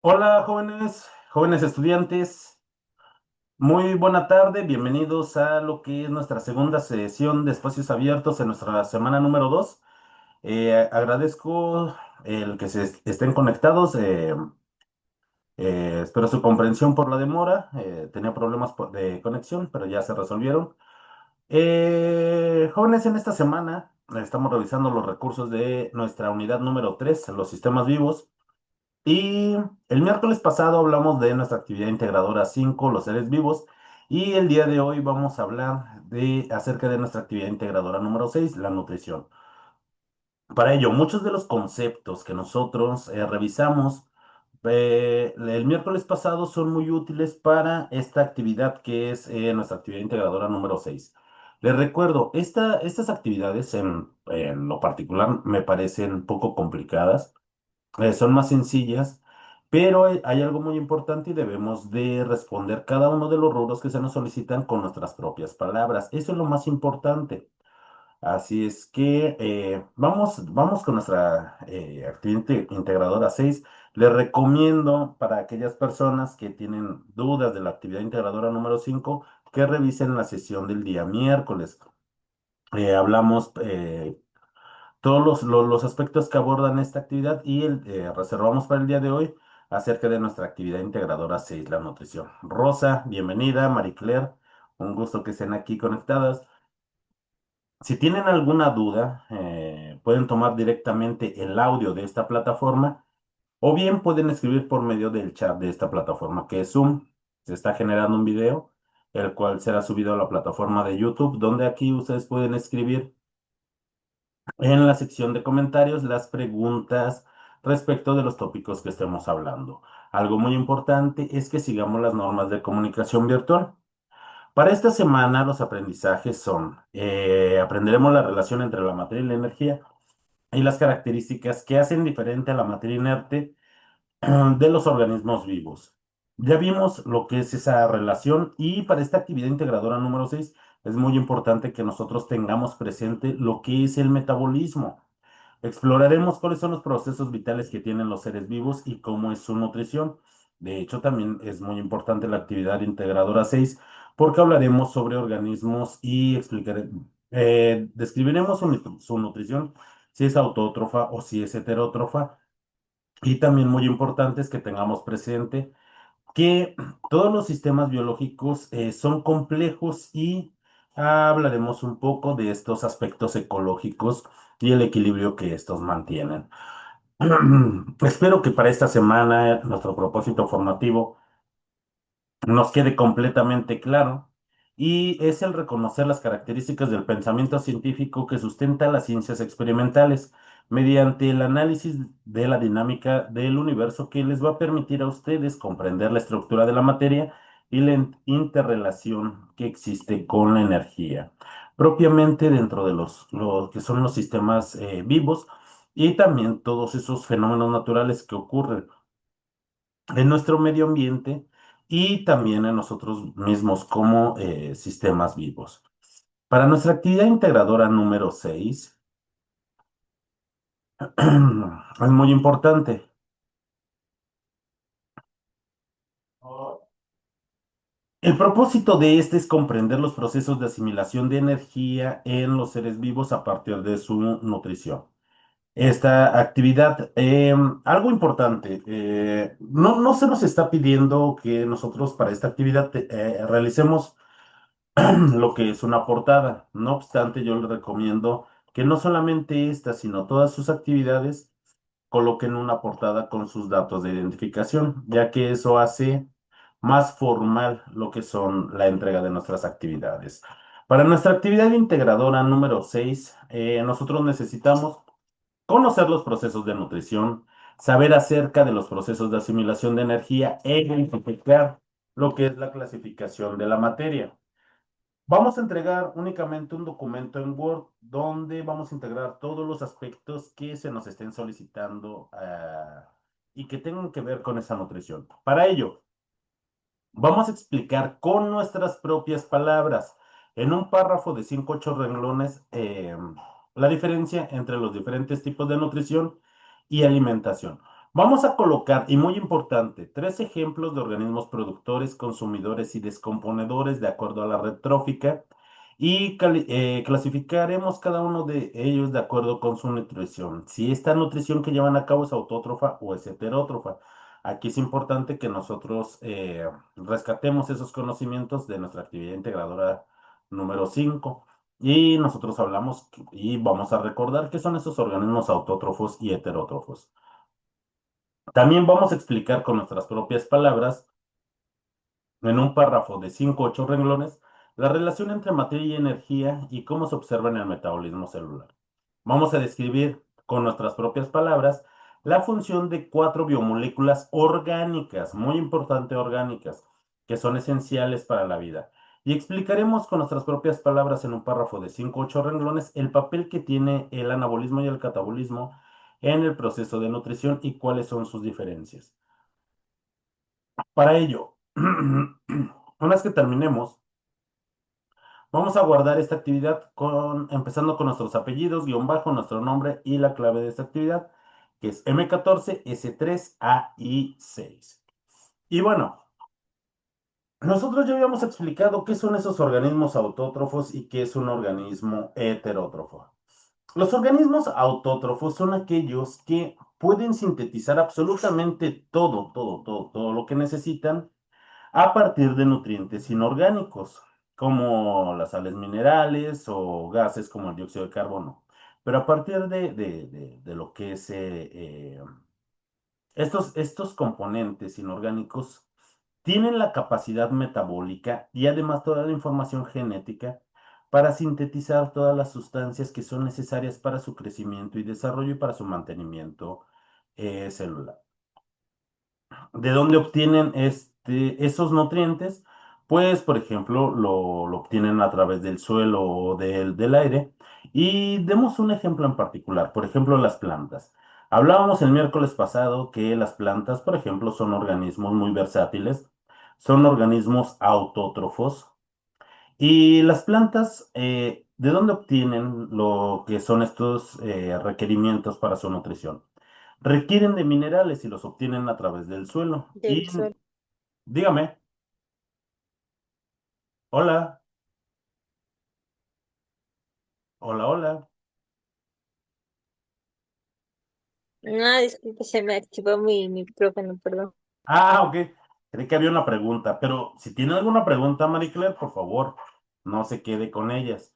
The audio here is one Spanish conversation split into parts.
Hola jóvenes estudiantes, muy buena tarde, bienvenidos a lo que es nuestra segunda sesión de espacios abiertos en nuestra semana número 2. Agradezco el que estén conectados, espero su comprensión por la demora, tenía problemas de conexión, pero ya se resolvieron. Jóvenes, en esta semana estamos revisando los recursos de nuestra unidad número 3, los sistemas vivos. Y el miércoles pasado hablamos de nuestra actividad integradora 5, los seres vivos, y el día de hoy vamos a hablar acerca de nuestra actividad integradora número 6, la nutrición. Para ello, muchos de los conceptos que nosotros revisamos el miércoles pasado son muy útiles para esta actividad que es nuestra actividad integradora número 6. Les recuerdo, estas actividades en lo particular me parecen poco complicadas, son más sencillas, pero hay algo muy importante y debemos de responder cada uno de los rubros que se nos solicitan con nuestras propias palabras. Eso es lo más importante. Así es que vamos con nuestra actividad integradora 6. Les recomiendo para aquellas personas que tienen dudas de la actividad integradora número 5 que revisen la sesión del día miércoles. Hablamos todos los aspectos que abordan esta actividad y reservamos para el día de hoy acerca de nuestra actividad integradora 6, la nutrición. Rosa, bienvenida, Marie Claire, un gusto que estén aquí conectadas. Si tienen alguna duda, pueden tomar directamente el audio de esta plataforma o bien pueden escribir por medio del chat de esta plataforma que es Zoom. Se está generando un video, el cual será subido a la plataforma de YouTube, donde aquí ustedes pueden escribir en la sección de comentarios las preguntas respecto de los tópicos que estemos hablando. Algo muy importante es que sigamos las normas de comunicación virtual. Para esta semana los aprendizajes son, aprenderemos la relación entre la materia y la energía y las características que hacen diferente a la materia inerte de los organismos vivos. Ya vimos lo que es esa relación y para esta actividad integradora número 6 es muy importante que nosotros tengamos presente lo que es el metabolismo. Exploraremos cuáles son los procesos vitales que tienen los seres vivos y cómo es su nutrición. De hecho, también es muy importante la actividad integradora 6 porque hablaremos sobre organismos y describiremos su nutrición, si es autótrofa o si es heterótrofa. Y también muy importante es que tengamos presente que todos los sistemas biológicos son complejos y hablaremos un poco de estos aspectos ecológicos y el equilibrio que estos mantienen. Espero que para esta semana nuestro propósito formativo nos quede completamente claro y es el reconocer las características del pensamiento científico que sustenta las ciencias experimentales mediante el análisis de la dinámica del universo que les va a permitir a ustedes comprender la estructura de la materia y la interrelación que existe con la energía, propiamente dentro de lo que son los sistemas vivos y también todos esos fenómenos naturales que ocurren en nuestro medio ambiente y también en nosotros mismos como sistemas vivos. Para nuestra actividad integradora número 6 es muy importante. El propósito de este es comprender los procesos de asimilación de energía en los seres vivos a partir de su nutrición. Esta actividad, algo importante, no se nos está pidiendo que nosotros para esta actividad realicemos lo que es una portada. No obstante, yo les recomiendo que no solamente esta, sino todas sus actividades coloquen una portada con sus datos de identificación, ya que eso hace más formal lo que son la entrega de nuestras actividades. Para nuestra actividad integradora número 6, nosotros necesitamos conocer los procesos de nutrición, saber acerca de los procesos de asimilación de energía e identificar lo que es la clasificación de la materia. Vamos a entregar únicamente un documento en Word donde vamos a integrar todos los aspectos que se nos estén solicitando y que tengan que ver con esa nutrición. Para ello, vamos a explicar con nuestras propias palabras, en un párrafo de 5 o 8 renglones, la diferencia entre los diferentes tipos de nutrición y alimentación. Vamos a colocar, y muy importante, tres ejemplos de organismos productores, consumidores y descomponedores de acuerdo a la red trófica y clasificaremos cada uno de ellos de acuerdo con su nutrición. Si esta nutrición que llevan a cabo es autótrofa o es heterótrofa. Aquí es importante que nosotros rescatemos esos conocimientos de nuestra actividad integradora número 5 y nosotros hablamos y vamos a recordar qué son esos organismos autótrofos y heterótrofos. También vamos a explicar con nuestras propias palabras, en un párrafo de 5 o 8 renglones, la relación entre materia y energía y cómo se observa en el metabolismo celular. Vamos a describir con nuestras propias palabras la función de cuatro biomoléculas orgánicas, muy importante orgánicas, que son esenciales para la vida. Y explicaremos con nuestras propias palabras en un párrafo de 5 o 8 renglones el papel que tiene el anabolismo y el catabolismo en el proceso de nutrición y cuáles son sus diferencias. Para ello, una vez que terminemos, vamos a guardar esta actividad empezando con nuestros apellidos, guión bajo, nuestro nombre y la clave de esta actividad, que es M14, S3, A y 6. Y bueno, nosotros ya habíamos explicado qué son esos organismos autótrofos y qué es un organismo heterótrofo. Los organismos autótrofos son aquellos que pueden sintetizar absolutamente todo lo que necesitan a partir de nutrientes inorgánicos, como las sales minerales o gases como el dióxido de carbono. Pero a partir de lo que es estos componentes inorgánicos tienen la capacidad metabólica y además toda la información genética para sintetizar todas las sustancias que son necesarias para su crecimiento y desarrollo y para su mantenimiento celular. ¿De dónde obtienen esos nutrientes? Pues, por ejemplo, lo obtienen a través del suelo o del aire. Y demos un ejemplo en particular, por ejemplo, las plantas. Hablábamos el miércoles pasado que las plantas, por ejemplo, son organismos muy versátiles, son organismos autótrofos. Y las plantas, ¿de dónde obtienen lo que son estos requerimientos para su nutrición? Requieren de minerales y los obtienen a través del suelo. Del Y suelo. dígame, hola, hola, hola. No, disculpe, se me activó mi micrófono, perdón. Ah, ok. Creí que había una pregunta, pero si tiene alguna pregunta, Marie Claire, por favor, no se quede con ellas.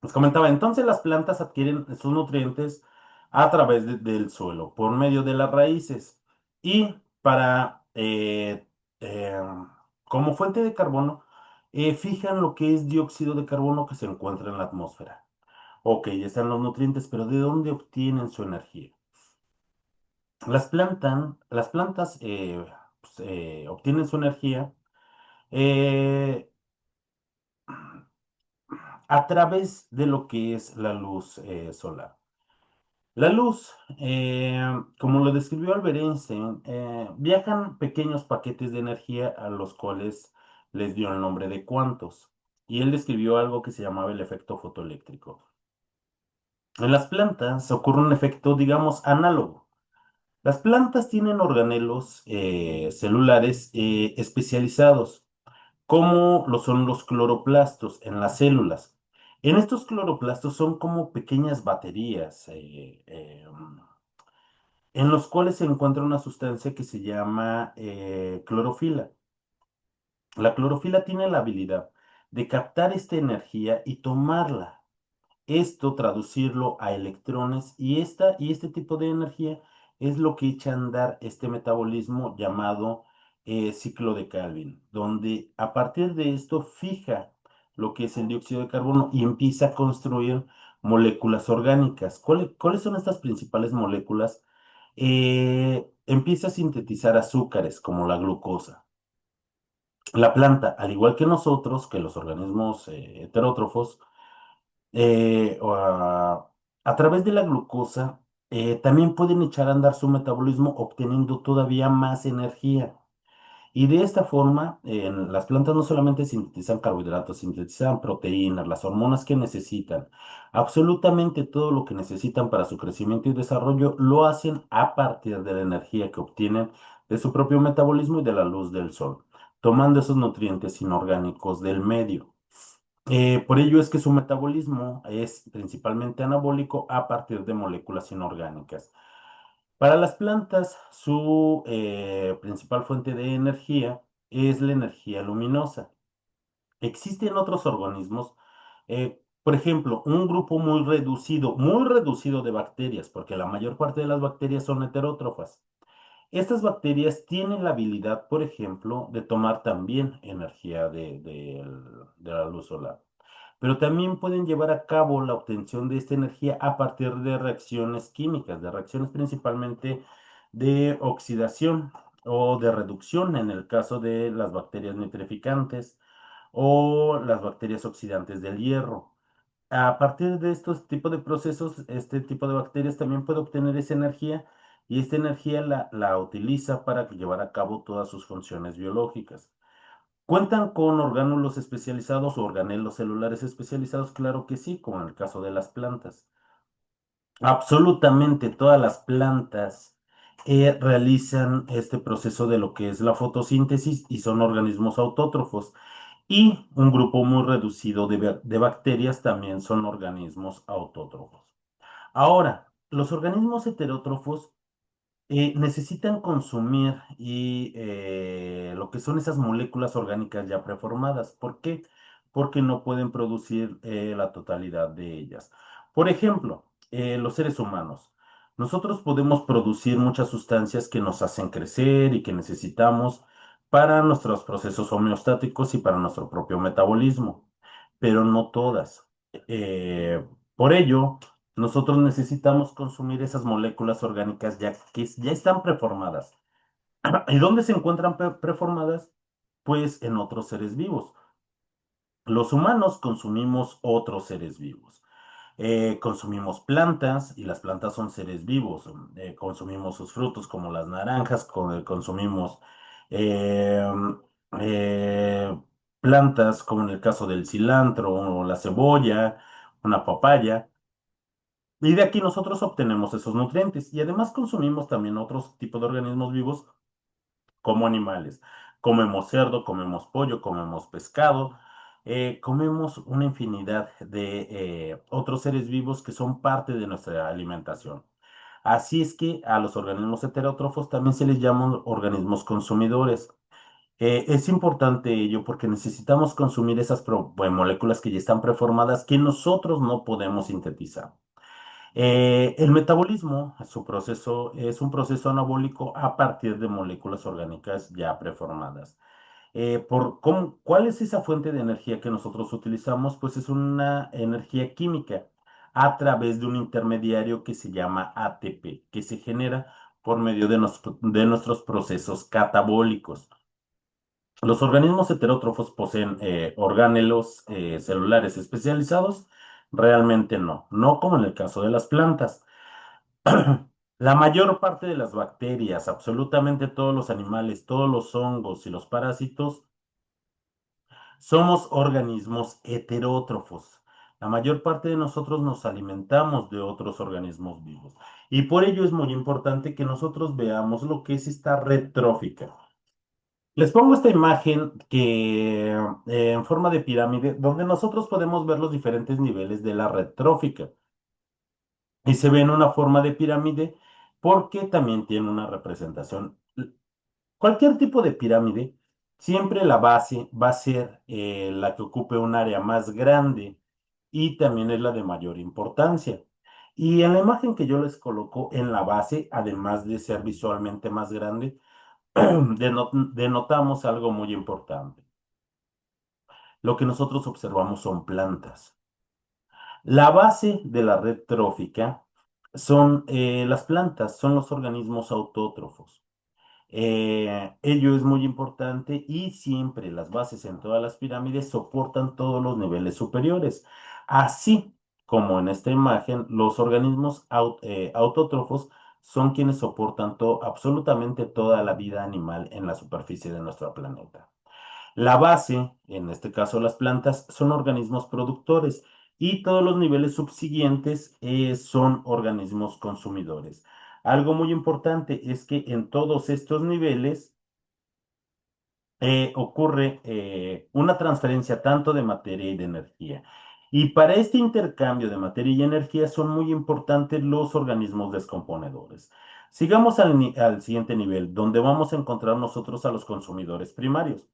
Les comentaba, entonces las plantas adquieren sus nutrientes a través del suelo, por medio de las raíces. Y para, eh, como fuente de carbono, fijan lo que es dióxido de carbono que se encuentra en la atmósfera. Ok, ya están los nutrientes, pero ¿de dónde obtienen su energía? Las plantas pues, obtienen su energía eh, a través de lo que es la luz solar. La luz, como lo describió Albert Einstein, viajan pequeños paquetes de energía a los cuales les dio el nombre de cuantos. Y él describió algo que se llamaba el efecto fotoeléctrico. En las plantas ocurre un efecto, digamos, análogo. Las plantas tienen organelos celulares especializados, como lo son los cloroplastos en las células. En estos cloroplastos son como pequeñas baterías en los cuales se encuentra una sustancia que se llama clorofila. La clorofila tiene la habilidad de captar esta energía y tomarla, esto traducirlo a electrones y este tipo de energía es lo que echa a andar este metabolismo llamado ciclo de Calvin, donde a partir de esto fija lo que es el dióxido de carbono y empieza a construir moléculas orgánicas. ¿Cuáles son estas principales moléculas? Empieza a sintetizar azúcares como la glucosa. La planta, al igual que nosotros, que los organismos heterótrofos, a través de la glucosa, también pueden echar a andar su metabolismo obteniendo todavía más energía. Y de esta forma, las plantas no solamente sintetizan carbohidratos, sintetizan proteínas, las hormonas que necesitan, absolutamente todo lo que necesitan para su crecimiento y desarrollo lo hacen a partir de la energía que obtienen de su propio metabolismo y de la luz del sol, tomando esos nutrientes inorgánicos del medio. Por ello es que su metabolismo es principalmente anabólico a partir de moléculas inorgánicas. Para las plantas, su principal fuente de energía es la energía luminosa. Existen otros organismos, por ejemplo, un grupo muy reducido de bacterias, porque la mayor parte de las bacterias son heterótrofas. Estas bacterias tienen la habilidad, por ejemplo, de tomar también energía de la luz solar, pero también pueden llevar a cabo la obtención de esta energía a partir de reacciones químicas, de reacciones principalmente de oxidación o de reducción en el caso de las bacterias nitrificantes o las bacterias oxidantes del hierro. A partir de estos tipos de procesos, este tipo de bacterias también puede obtener esa energía y esta energía la utiliza para llevar a cabo todas sus funciones biológicas. ¿Cuentan con orgánulos especializados o organelos celulares especializados? Claro que sí, como en el caso de las plantas. Absolutamente todas las plantas realizan este proceso de lo que es la fotosíntesis y son organismos autótrofos. Y un grupo muy reducido de bacterias también son organismos autótrofos. Ahora, los organismos heterótrofos necesitan consumir lo que son esas moléculas orgánicas ya preformadas. ¿Por qué? Porque no pueden producir la totalidad de ellas. Por ejemplo, los seres humanos. Nosotros podemos producir muchas sustancias que nos hacen crecer y que necesitamos para nuestros procesos homeostáticos y para nuestro propio metabolismo, pero no todas. Eh, por ello, nosotros necesitamos consumir esas moléculas orgánicas ya que ya están preformadas. ¿Y dónde se encuentran preformadas? Pues en otros seres vivos. Los humanos consumimos otros seres vivos. Consumimos plantas y las plantas son seres vivos. Consumimos sus frutos como las naranjas, consumimos eh, eh, plantas como en el caso del cilantro o la cebolla, una papaya. Y de aquí nosotros obtenemos esos nutrientes y además consumimos también otros tipos de organismos vivos como animales. Comemos cerdo, comemos pollo, comemos pescado, comemos una infinidad de otros seres vivos que son parte de nuestra alimentación. Así es que a los organismos heterótrofos también se les llaman organismos consumidores. Es importante ello porque necesitamos consumir esas moléculas que ya están preformadas que nosotros no podemos sintetizar. El metabolismo, su proceso, es un proceso anabólico a partir de moléculas orgánicas ya preformadas. ¿Cuál es esa fuente de energía que nosotros utilizamos? Pues es una energía química a través de un intermediario que se llama ATP, que se genera por medio de nuestros procesos catabólicos. Los organismos heterótrofos poseen organelos celulares especializados. Realmente no, no como en el caso de las plantas. La mayor parte de las bacterias, absolutamente todos los animales, todos los hongos y los parásitos, somos organismos heterótrofos. La mayor parte de nosotros nos alimentamos de otros organismos vivos. Y por ello es muy importante que nosotros veamos lo que es esta red trófica. Les pongo esta imagen que en forma de pirámide, donde nosotros podemos ver los diferentes niveles de la red trófica. Y se ve en una forma de pirámide porque también tiene una representación. Cualquier tipo de pirámide, siempre la base va a ser la que ocupe un área más grande y también es la de mayor importancia. Y en la imagen que yo les coloco en la base, además de ser visualmente más grande, denotamos algo muy importante. Lo que nosotros observamos son plantas. La base de la red trófica son las plantas, son los organismos autótrofos. Ello es muy importante y siempre las bases en todas las pirámides soportan todos los niveles superiores. Así como en esta imagen, los organismos autótrofos son quienes soportan absolutamente toda la vida animal en la superficie de nuestro planeta. La base, en este caso las plantas, son organismos productores y todos los niveles subsiguientes son organismos consumidores. Algo muy importante es que en todos estos niveles ocurre una transferencia tanto de materia y de energía. Y para este intercambio de materia y energía son muy importantes los organismos descomponedores. Sigamos al siguiente nivel, donde vamos a encontrar nosotros a los consumidores primarios.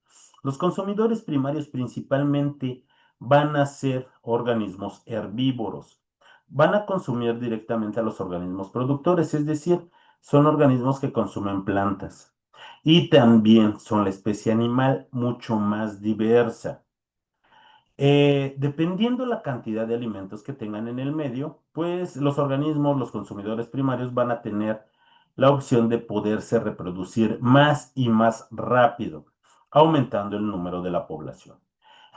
Los consumidores primarios principalmente van a ser organismos herbívoros. Van a consumir directamente a los organismos productores, es decir, son organismos que consumen plantas y también son la especie animal mucho más diversa. Dependiendo la cantidad de alimentos que tengan en el medio, pues los organismos, los consumidores primarios van a tener la opción de poderse reproducir más y más rápido, aumentando el número de la población.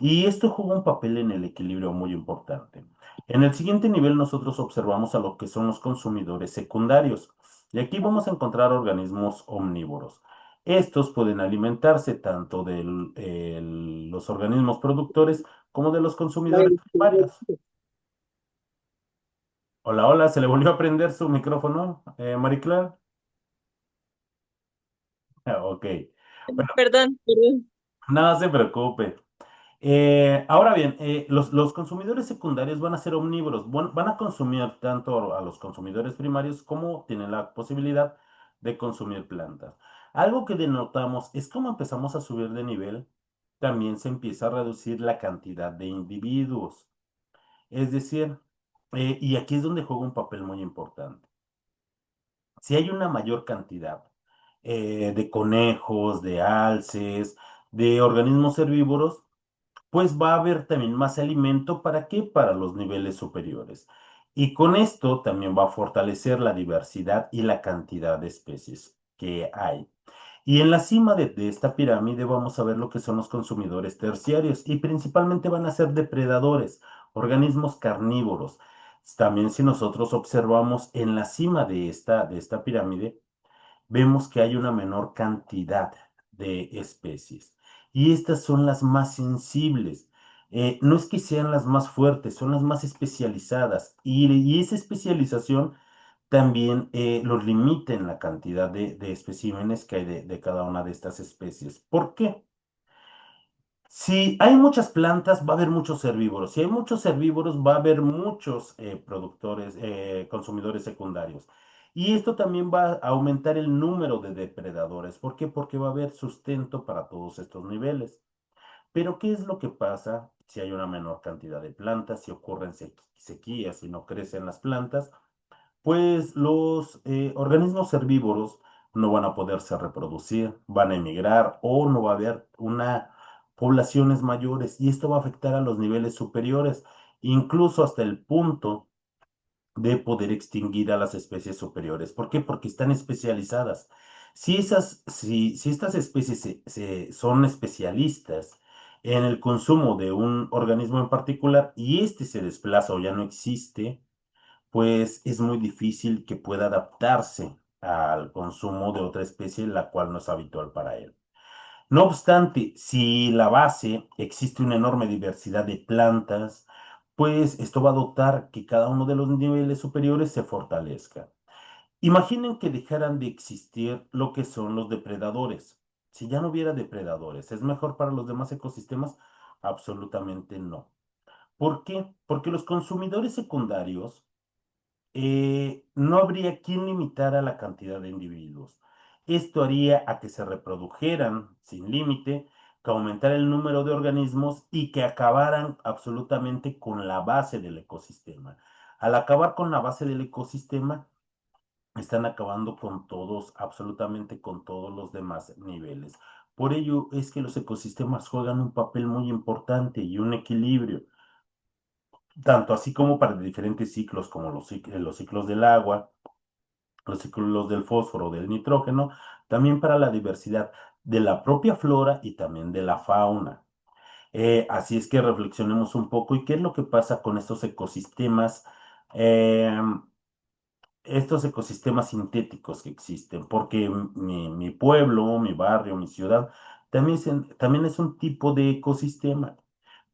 Y esto juega un papel en el equilibrio muy importante. En el siguiente nivel nosotros observamos a lo que son los consumidores secundarios. Y aquí vamos a encontrar organismos omnívoros. Estos pueden alimentarse tanto de los organismos productores como de los consumidores primarios. Hola, hola, se le volvió a prender su micrófono, Mariclar. Ok. Bueno, Perdón, perdón. no se preocupe. Ahora bien, los consumidores secundarios van a ser omnívoros, van a consumir tanto a los consumidores primarios como tienen la posibilidad de consumir plantas. Algo que denotamos es cómo empezamos a subir de nivel, también se empieza a reducir la cantidad de individuos. Es decir, y aquí es donde juega un papel muy importante. Si hay una mayor cantidad de conejos, de alces, de organismos herbívoros, pues va a haber también más alimento. ¿Para qué? Para los niveles superiores. Y con esto también va a fortalecer la diversidad y la cantidad de especies que hay. Y en la cima de esta pirámide vamos a ver lo que son los consumidores terciarios y principalmente van a ser depredadores, organismos carnívoros. También si nosotros observamos en la cima de esta pirámide, vemos que hay una menor cantidad de especies. Y estas son las más sensibles. No es que sean las más fuertes, son las más especializadas. Y esa especialización también los limita en la cantidad de especímenes que hay de cada una de estas especies. ¿Por qué? Si hay muchas plantas, va a haber muchos herbívoros. Si hay muchos herbívoros, va a haber muchos consumidores secundarios. Y esto también va a aumentar el número de depredadores. ¿Por qué? Porque va a haber sustento para todos estos niveles. Pero ¿qué es lo que pasa si hay una menor cantidad de plantas, si ocurren sequías, si no crecen las plantas? Pues los organismos herbívoros no van a poderse reproducir, van a emigrar o no va a haber una poblaciones mayores y esto va a afectar a los niveles superiores, incluso hasta el punto de poder extinguir a las especies superiores. ¿Por qué? Porque están especializadas. Si estas especies son especialistas en el consumo de un organismo en particular y este se desplaza o ya no existe, pues es muy difícil que pueda adaptarse al consumo de otra especie, la cual no es habitual para él. No obstante, si la base existe una enorme diversidad de plantas, pues esto va a dotar que cada uno de los niveles superiores se fortalezca. Imaginen que dejaran de existir lo que son los depredadores. Si ya no hubiera depredadores, ¿es mejor para los demás ecosistemas? Absolutamente no. ¿Por qué? Porque los consumidores secundarios no habría quien limitara la cantidad de individuos. Esto haría a que se reprodujeran sin límite, que aumentara el número de organismos y que acabaran absolutamente con la base del ecosistema. Al acabar con la base del ecosistema, están acabando con todos, absolutamente con todos los demás niveles. Por ello es que los ecosistemas juegan un papel muy importante y un equilibrio tanto así como para diferentes ciclos como los ciclos del agua, los ciclos del fósforo, del nitrógeno, también para la diversidad de la propia flora y también de la fauna. Así es que reflexionemos un poco y qué es lo que pasa con estos ecosistemas eh, estos ecosistemas sintéticos que existen, porque mi pueblo, mi barrio, mi ciudad, también es un tipo de ecosistema,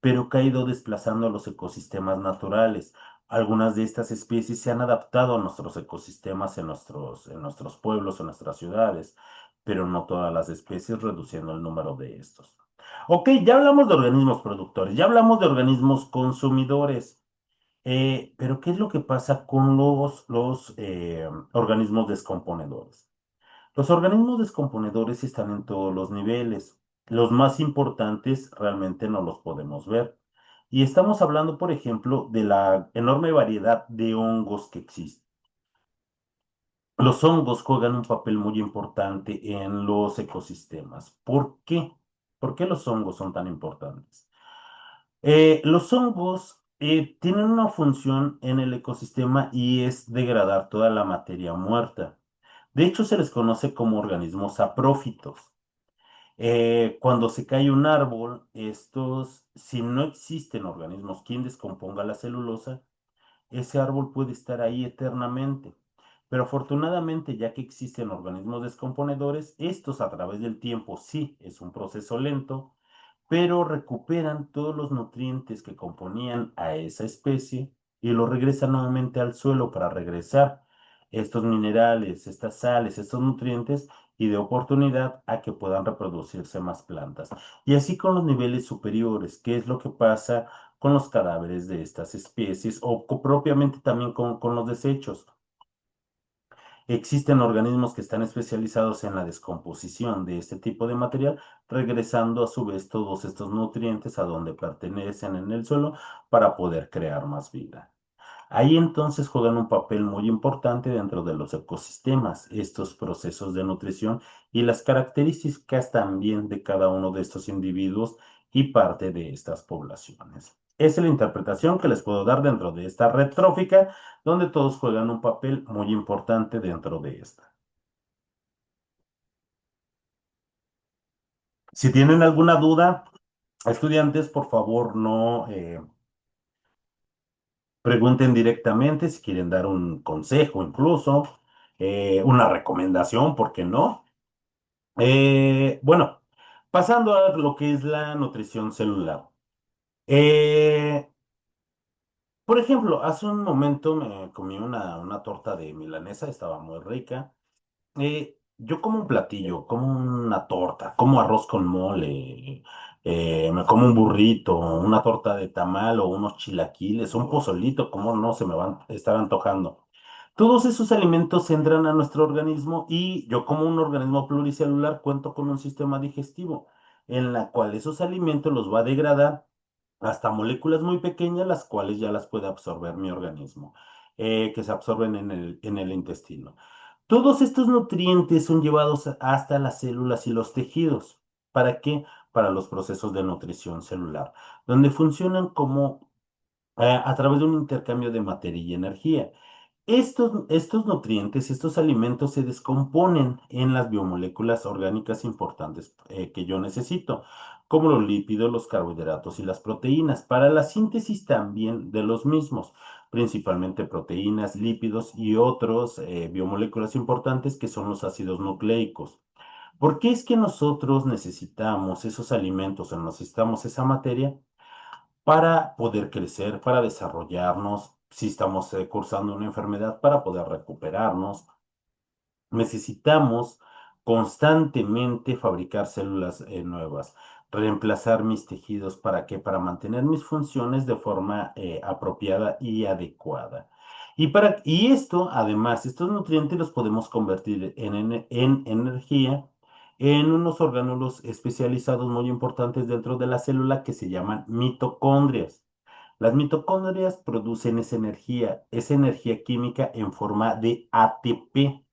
pero que ha ido desplazando a los ecosistemas naturales. Algunas de estas especies se han adaptado a nuestros ecosistemas en nuestros pueblos, en nuestras ciudades, pero no todas las especies, reduciendo el número de estos. Ok, ya hablamos de organismos productores, ya hablamos de organismos consumidores. Pero ¿qué es lo que pasa con los organismos descomponedores? Los organismos descomponedores están en todos los niveles. Los más importantes realmente no los podemos ver. Y estamos hablando, por ejemplo, de la enorme variedad de hongos que existen. Los hongos juegan un papel muy importante en los ecosistemas. ¿Por qué? ¿Por qué los hongos son tan importantes? Los hongos tienen una función en el ecosistema y es degradar toda la materia muerta. De hecho, se les conoce como organismos saprófitos. Cuando se cae un árbol, si no existen organismos quien descomponga la celulosa, ese árbol puede estar ahí eternamente. Pero afortunadamente, ya que existen organismos descomponedores, estos a través del tiempo sí es un proceso lento, pero recuperan todos los nutrientes que componían a esa especie y lo regresan nuevamente al suelo para regresar estos minerales, estas sales, estos nutrientes y de oportunidad a que puedan reproducirse más plantas. Y así con los niveles superiores, ¿qué es lo que pasa con los cadáveres de estas especies o propiamente también con los desechos? Existen organismos que están especializados en la descomposición de este tipo de material, regresando a su vez todos estos nutrientes a donde pertenecen en el suelo para poder crear más vida. Ahí entonces juegan un papel muy importante dentro de los ecosistemas, estos procesos de nutrición y las características también de cada uno de estos individuos y parte de estas poblaciones. Esa es la interpretación que les puedo dar dentro de esta red trófica, donde todos juegan un papel muy importante dentro de esta. Si tienen alguna duda, estudiantes, por favor, no pregunten directamente si quieren dar un consejo, incluso una recomendación, ¿por qué no? Bueno, pasando a lo que es la nutrición celular. Eh, por ejemplo, hace un momento me comí una torta de milanesa, estaba muy rica. Yo como un platillo, como una torta, como arroz con mole, me como un burrito, una torta de tamal o unos chilaquiles, un pozolito, como no se me van a estar antojando. Todos esos alimentos entran a nuestro organismo y yo como un organismo pluricelular cuento con un sistema digestivo en la cual esos alimentos los va a degradar hasta moléculas muy pequeñas, las cuales ya las puede absorber mi organismo, que se absorben en el intestino. Todos estos nutrientes son llevados hasta las células y los tejidos. ¿Para qué? Para los procesos de nutrición celular, donde funcionan como a través de un intercambio de materia y energía. Estos nutrientes, estos alimentos se descomponen en las biomoléculas orgánicas importantes que yo necesito, como los lípidos, los carbohidratos y las proteínas, para la síntesis también de los mismos, principalmente proteínas, lípidos y otros biomoléculas importantes que son los ácidos nucleicos. ¿Por qué es que nosotros necesitamos esos alimentos o necesitamos esa materia? Para poder crecer, para desarrollarnos, si estamos cursando una enfermedad, para poder recuperarnos. Necesitamos constantemente fabricar células nuevas, reemplazar mis tejidos para que para mantener mis funciones de forma apropiada y adecuada. Y esto, además, estos nutrientes los podemos convertir en energía en unos orgánulos especializados muy importantes dentro de la célula que se llaman mitocondrias. Las mitocondrias producen esa energía química en forma de ATP,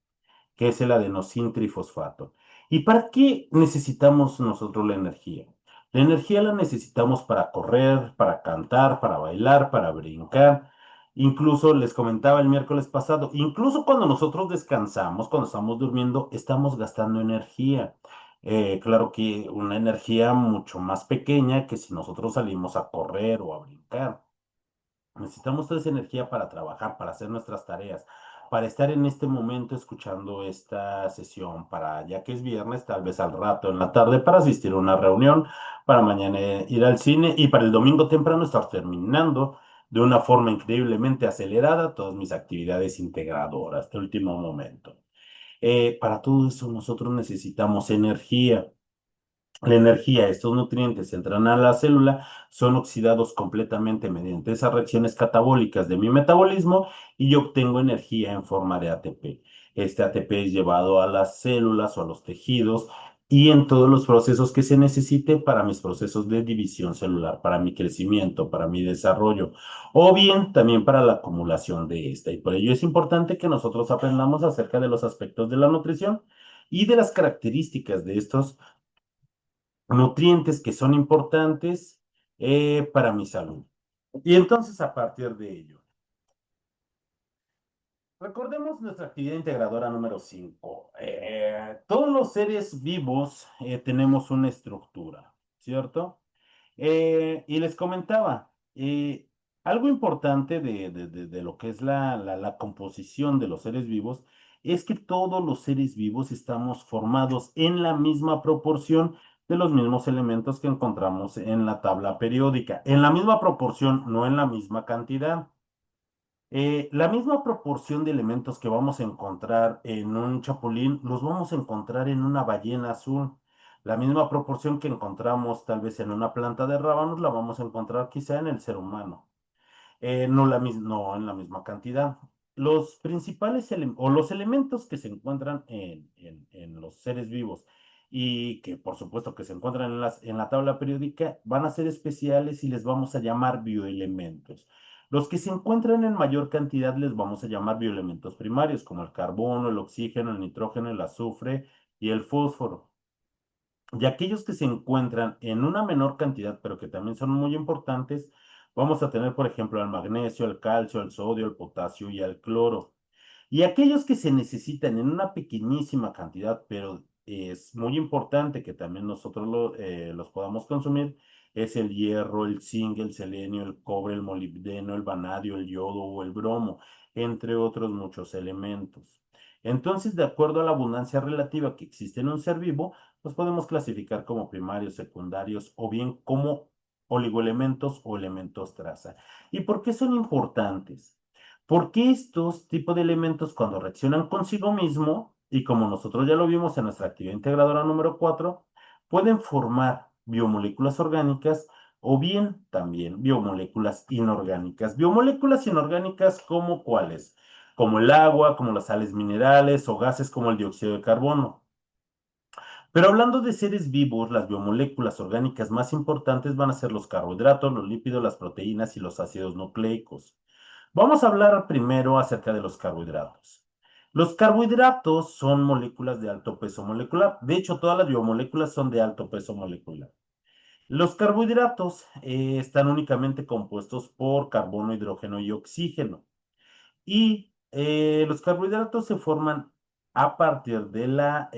que es el adenosín trifosfato. ¿Y para qué necesitamos nosotros la energía? La energía la necesitamos para correr, para cantar, para bailar, para brincar. Incluso les comentaba el miércoles pasado, incluso cuando nosotros descansamos, cuando estamos durmiendo, estamos gastando energía. Claro que una energía mucho más pequeña que si nosotros salimos a correr o a brincar. Necesitamos toda esa energía para trabajar, para hacer nuestras tareas, para estar en este momento escuchando esta sesión, para ya que es viernes, tal vez al rato en la tarde para asistir a una reunión, para mañana ir al cine y para el domingo temprano estar terminando de una forma increíblemente acelerada todas mis actividades integradoras de último momento. Para todo eso nosotros necesitamos energía. La energía, estos nutrientes entran a la célula, son oxidados completamente mediante esas reacciones catabólicas de mi metabolismo y yo obtengo energía en forma de ATP. Este ATP es llevado a las células o a los tejidos y en todos los procesos que se necesite para mis procesos de división celular, para mi crecimiento, para mi desarrollo o bien también para la acumulación de esta. Y por ello es importante que nosotros aprendamos acerca de los aspectos de la nutrición y de las características de estos nutrientes que son importantes para mi salud. Y entonces, a partir de ello, recordemos nuestra actividad integradora número 5. Todos los seres vivos tenemos una estructura, ¿cierto? Y les comentaba, algo importante de lo que es la composición de los seres vivos es que todos los seres vivos estamos formados en la misma proporción de los mismos elementos que encontramos en la tabla periódica. En la misma proporción, no en la misma cantidad. La misma proporción de elementos que vamos a encontrar en un chapulín, los vamos a encontrar en una ballena azul. La misma proporción que encontramos tal vez en una planta de rábanos, la vamos a encontrar quizá en el ser humano. No en la misma cantidad. Los principales o los elementos que se encuentran en los seres vivos y que por supuesto que se encuentran en la tabla periódica van a ser especiales y les vamos a llamar bioelementos. Los que se encuentran en mayor cantidad les vamos a llamar bioelementos primarios, como el carbono, el oxígeno, el nitrógeno, el azufre y el fósforo. Y aquellos que se encuentran en una menor cantidad, pero que también son muy importantes, vamos a tener, por ejemplo, el magnesio, el calcio, el sodio, el potasio y el cloro. Y aquellos que se necesitan en una pequeñísima cantidad, pero es muy importante que también nosotros los podamos consumir, es el hierro, el zinc, el selenio, el cobre, el molibdeno, el vanadio, el yodo o el bromo, entre otros muchos elementos. Entonces, de acuerdo a la abundancia relativa que existe en un ser vivo, los podemos clasificar como primarios, secundarios o bien como oligoelementos o elementos traza. ¿Y por qué son importantes? Porque estos tipos de elementos cuando reaccionan consigo mismo, y como nosotros ya lo vimos en nuestra actividad integradora número 4, pueden formar biomoléculas orgánicas o bien también biomoléculas inorgánicas. Biomoléculas inorgánicas como cuáles, como el agua, como las sales minerales o gases como el dióxido de carbono. Pero hablando de seres vivos, las biomoléculas orgánicas más importantes van a ser los carbohidratos, los lípidos, las proteínas y los ácidos nucleicos. Vamos a hablar primero acerca de los carbohidratos. Los carbohidratos son moléculas de alto peso molecular. De hecho, todas las biomoléculas son de alto peso molecular. Los carbohidratos están únicamente compuestos por carbono, hidrógeno y oxígeno. Y los carbohidratos se forman a partir de la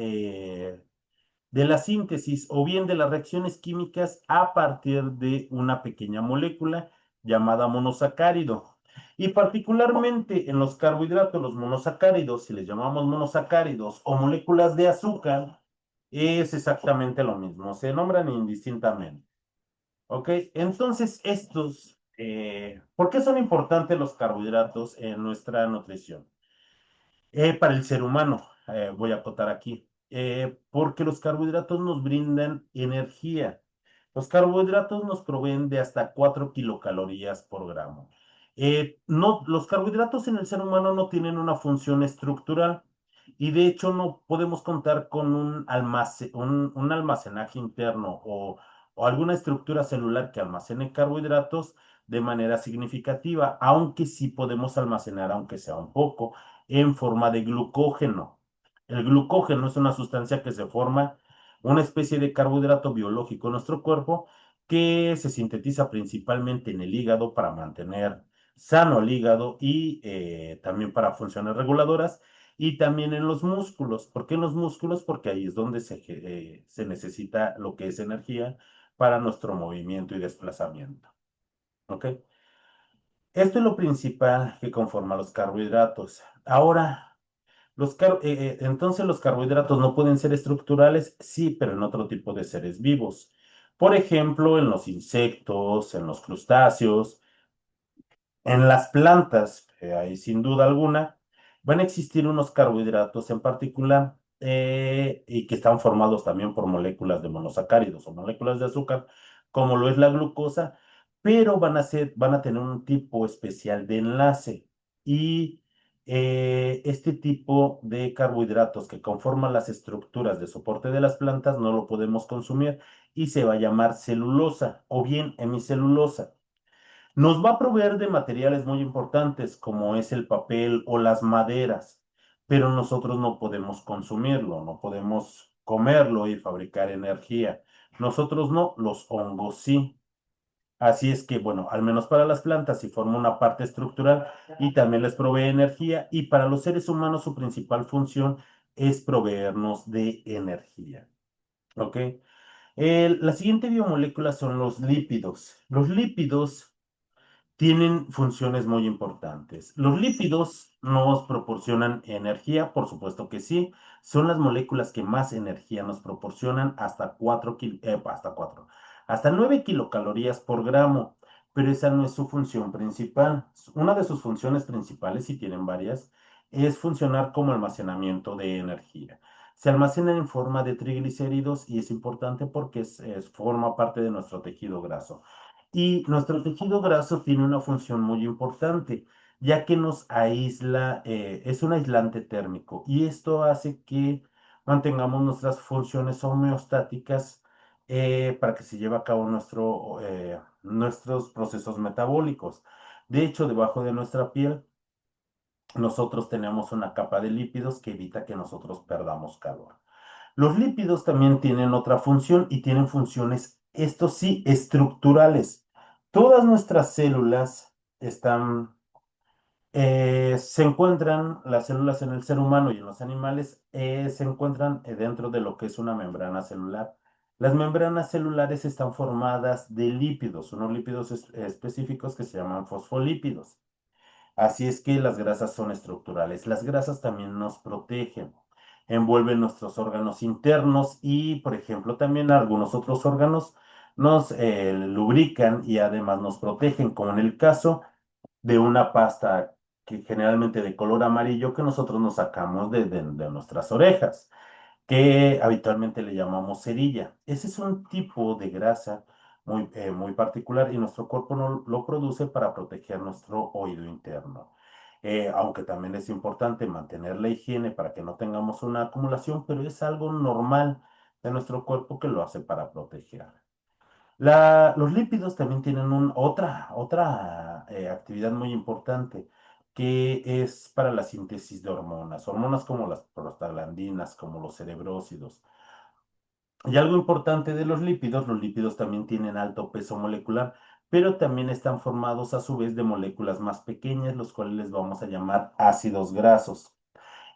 síntesis o bien de las reacciones químicas a partir de una pequeña molécula llamada monosacárido. Y particularmente en los carbohidratos, los monosacáridos, si les llamamos monosacáridos o moléculas de azúcar, es exactamente lo mismo, se nombran indistintamente. ¿Ok? Entonces, ¿por qué son importantes los carbohidratos en nuestra nutrición? Para el ser humano, voy a acotar aquí, porque los carbohidratos nos brindan energía. Los carbohidratos nos proveen de hasta 4 kilocalorías por gramo. No, los carbohidratos en el ser humano no tienen una función estructural y de hecho no podemos contar con un almacenaje interno o alguna estructura celular que almacene carbohidratos de manera significativa, aunque sí podemos almacenar, aunque sea un poco en forma de glucógeno. El glucógeno es una sustancia que se forma, una especie de carbohidrato biológico en nuestro cuerpo que se sintetiza principalmente en el hígado para mantener sano el hígado y también para funciones reguladoras y también en los músculos. ¿Por qué en los músculos? Porque ahí es donde se necesita lo que es energía para nuestro movimiento y desplazamiento. ¿Ok? Esto es lo principal que conforma los carbohidratos. Ahora, entonces los carbohidratos no pueden ser estructurales, sí, pero en otro tipo de seres vivos. Por ejemplo, en los insectos, en los crustáceos. En las plantas, ahí sin duda alguna, van a existir unos carbohidratos en particular y que están formados también por moléculas de monosacáridos o moléculas de azúcar, como lo es la glucosa, pero van a tener un tipo especial de enlace. Y este tipo de carbohidratos que conforman las estructuras de soporte de las plantas no lo podemos consumir y se va a llamar celulosa o bien hemicelulosa. Nos va a proveer de materiales muy importantes como es el papel o las maderas, pero nosotros no podemos consumirlo, no podemos comerlo y fabricar energía. Nosotros no, los hongos sí. Así es que, bueno, al menos para las plantas sí forma una parte estructural y también les provee energía y para los seres humanos su principal función es proveernos de energía. ¿Ok? La siguiente biomolécula son los lípidos. Los lípidos tienen funciones muy importantes. Los lípidos nos proporcionan energía, por supuesto que sí. Son las moléculas que más energía nos proporcionan, hasta 9 kilocalorías por gramo, pero esa no es su función principal. Una de sus funciones principales, y tienen varias, es funcionar como almacenamiento de energía. Se almacenan en forma de triglicéridos y es importante porque forma parte de nuestro tejido graso. Y nuestro tejido graso tiene una función muy importante, ya que nos aísla, es un aislante térmico, y esto hace que mantengamos nuestras funciones homeostáticas para que se lleve a cabo nuestros procesos metabólicos. De hecho, debajo de nuestra piel, nosotros tenemos una capa de lípidos que evita que nosotros perdamos calor. Los lípidos también tienen otra función y tienen funciones, esto sí, estructurales. Todas nuestras células se encuentran, las células en el ser humano y en los animales, se encuentran dentro de lo que es una membrana celular. Las membranas celulares están formadas de lípidos, unos lípidos específicos que se llaman fosfolípidos. Así es que las grasas son estructurales. Las grasas también nos protegen, envuelven nuestros órganos internos y, por ejemplo, también algunos otros órganos nos lubrican y además nos protegen, como en el caso de una pasta que generalmente de color amarillo que nosotros nos sacamos de nuestras orejas, que habitualmente le llamamos cerilla. Ese es un tipo de grasa muy particular y nuestro cuerpo no lo produce para proteger nuestro oído interno. Aunque también es importante mantener la higiene para que no tengamos una acumulación, pero es algo normal de nuestro cuerpo que lo hace para proteger. Los lípidos también tienen otra actividad muy importante, que es para la síntesis de hormonas, hormonas como las prostaglandinas, como los cerebrósidos. Y algo importante de los lípidos también tienen alto peso molecular, pero también están formados a su vez de moléculas más pequeñas, los cuales les vamos a llamar ácidos grasos.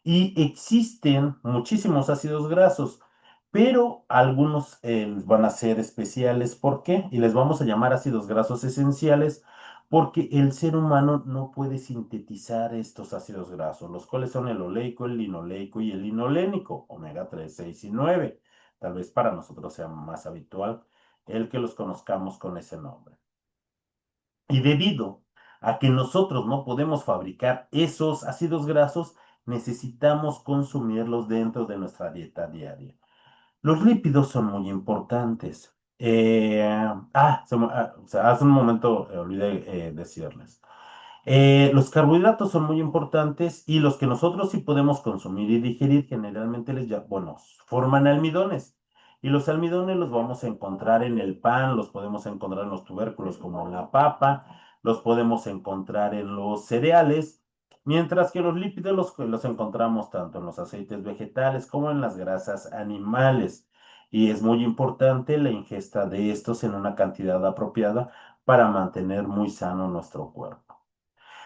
Y existen muchísimos ácidos grasos, pero algunos van a ser especiales. ¿Por qué? Y les vamos a llamar ácidos grasos esenciales porque el ser humano no puede sintetizar estos ácidos grasos, los cuales son el oleico, el linoleico y el linolénico, omega 3, 6 y 9. Tal vez para nosotros sea más habitual el que los conozcamos con ese nombre. Y debido a que nosotros no podemos fabricar esos ácidos grasos, necesitamos consumirlos dentro de nuestra dieta diaria. Los lípidos son muy importantes. O sea, hace un momento olvidé decirles. Los carbohidratos son muy importantes y los que nosotros sí podemos consumir y digerir generalmente bueno, forman almidones. Y los almidones los vamos a encontrar en el pan, los podemos encontrar en los tubérculos como la papa, los podemos encontrar en los cereales, mientras que los lípidos los encontramos tanto en los aceites vegetales como en las grasas animales. Y es muy importante la ingesta de estos en una cantidad apropiada para mantener muy sano nuestro cuerpo.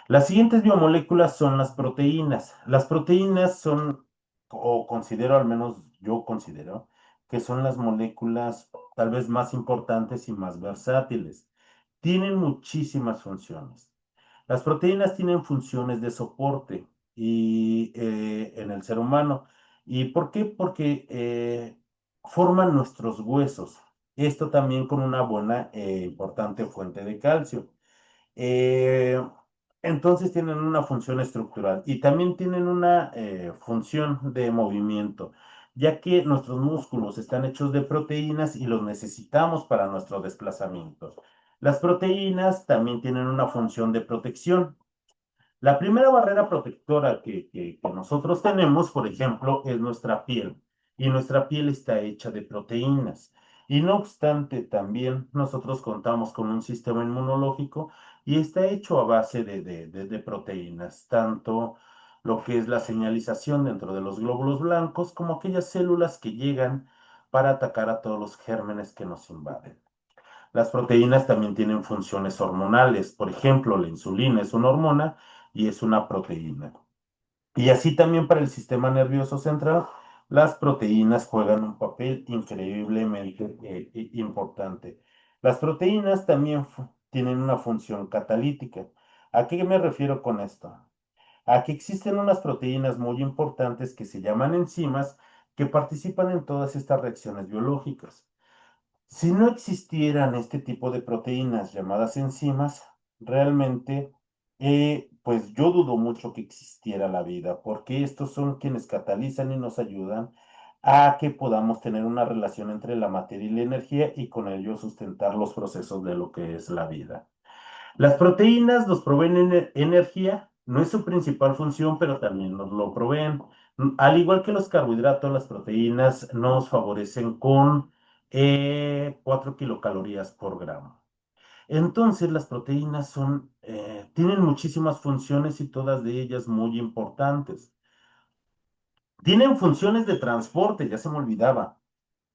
Las siguientes biomoléculas son las proteínas. Las proteínas son, o considero, al menos yo considero, que son las moléculas tal vez más importantes y más versátiles. Tienen muchísimas funciones. Las proteínas tienen funciones de soporte y, en el ser humano. ¿Y por qué? Porque forman nuestros huesos. Esto también con una buena importante fuente de calcio. Eh, entonces tienen una función estructural y también tienen una función de movimiento, ya que nuestros músculos están hechos de proteínas y los necesitamos para nuestro desplazamiento. Las proteínas también tienen una función de protección. La primera barrera protectora que nosotros tenemos, por ejemplo, es nuestra piel. Y nuestra piel está hecha de proteínas. Y no obstante, también nosotros contamos con un sistema inmunológico y está hecho a base de proteínas, tanto lo que es la señalización dentro de los glóbulos blancos como aquellas células que llegan para atacar a todos los gérmenes que nos invaden. Las proteínas también tienen funciones hormonales. Por ejemplo, la insulina es una hormona y es una proteína. Y así también para el sistema nervioso central, las proteínas juegan un papel increíblemente importante. Las proteínas también tienen una función catalítica. ¿A qué me refiero con esto? A que existen unas proteínas muy importantes que se llaman enzimas que participan en todas estas reacciones biológicas. Si no existieran este tipo de proteínas llamadas enzimas, realmente, pues yo dudo mucho que existiera la vida, porque estos son quienes catalizan y nos ayudan a que podamos tener una relación entre la materia y la energía y con ello sustentar los procesos de lo que es la vida. Las proteínas nos proveen energía, no es su principal función, pero también nos lo proveen. Al igual que los carbohidratos, las proteínas nos favorecen con 4 kilocalorías por gramo. Entonces, las proteínas tienen muchísimas funciones y todas de ellas muy importantes. Tienen funciones de transporte, ya se me olvidaba.